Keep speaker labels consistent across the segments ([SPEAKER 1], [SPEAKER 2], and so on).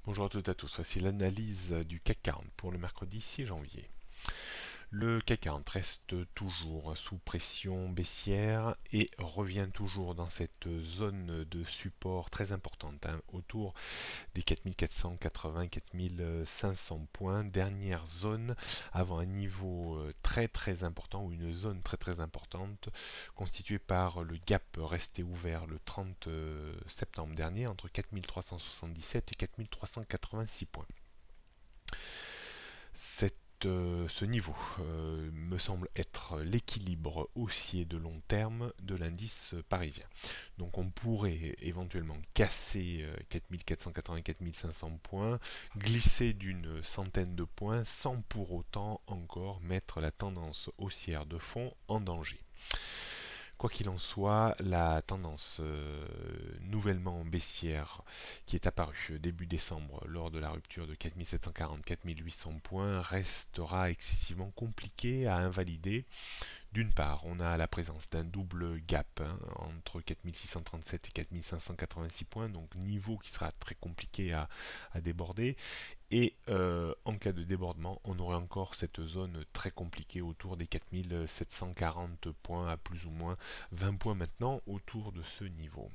[SPEAKER 1] Bonjour à toutes et à tous, voici l'analyse du CAC 40 pour le mercredi 6 janvier. Le CAC 40 reste toujours sous pression baissière et revient toujours dans cette zone de support très importante, autour des 4480-4500 points, dernière zone avant un niveau très important ou une zone très importante constituée par le gap resté ouvert le 30 septembre dernier entre 4377 et 4386 points. Ce niveau me semble être l'équilibre haussier de long terme de l'indice parisien. Donc on pourrait éventuellement casser 4480-4500 points, glisser d'une centaine de points sans pour autant encore mettre la tendance haussière de fond en danger. Quoi qu'il en soit, la tendance nouvellement baissière qui est apparue début décembre lors de la rupture de 4740-4800 points restera excessivement compliquée à invalider. D'une part, on a la présence d'un double gap entre 4637 et 4586 points, donc niveau qui sera très compliqué à déborder. Et en cas de débordement, on aurait encore cette zone très compliquée autour des 4740 points à plus ou moins 20 points maintenant autour de ce niveau.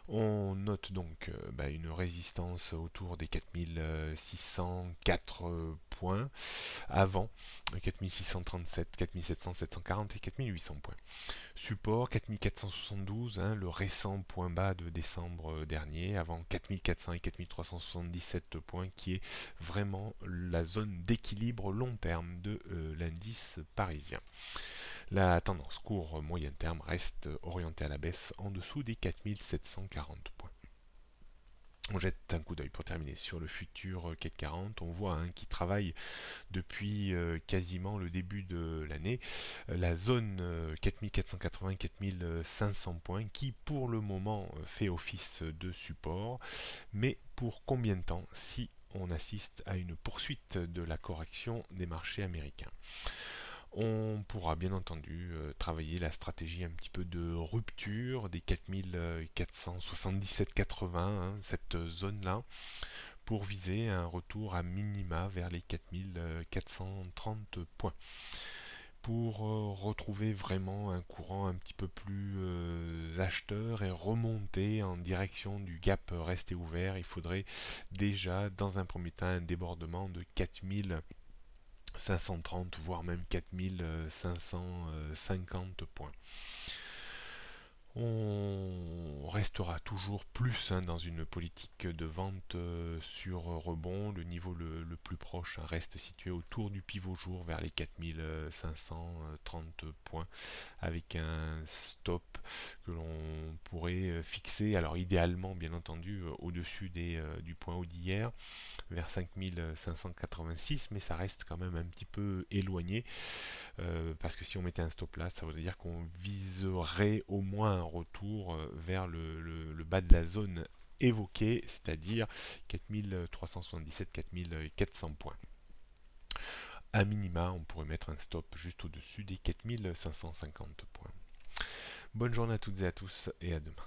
[SPEAKER 1] On note donc une résistance autour des 4604 points avant 4637, 4700, 740 et 4800 points. Support 4472, le récent point bas de décembre dernier, avant 4400 et 4377 points, qui est vraiment la zone d'équilibre long terme de l'indice parisien. La tendance court moyen terme reste orientée à la baisse en dessous des 4740 points. On jette un coup d'œil pour terminer sur le futur CAC 40. On voit qu'il travaille depuis quasiment le début de l'année la zone 4480-4500 points qui pour le moment fait office de support. Mais pour combien de temps si on assiste à une poursuite de la correction des marchés américains? On pourra bien entendu travailler la stratégie un petit peu de rupture des 4477,80, cette zone-là, pour viser un retour à minima vers les 4430 points. Pour retrouver vraiment un courant un petit peu plus acheteur et remonter en direction du gap resté ouvert, il faudrait déjà dans un premier temps un débordement de 4530 voire même 4550 points. On restera toujours plus dans une politique de vente sur rebond. Le niveau le plus proche reste situé autour du pivot jour vers les 4530 points avec un stop que l'on pourrait fixer, alors idéalement bien entendu au-dessus du point haut d'hier vers 5586, mais ça reste quand même un petit peu éloigné parce que si on mettait un stop là, ça voudrait dire qu'on viserait au moins un retour vers le bas de la zone évoquée, c'est-à-dire 4377-4400 points. À minima, on pourrait mettre un stop juste au-dessus des 4550 points. Bonne journée à toutes et à tous et à demain.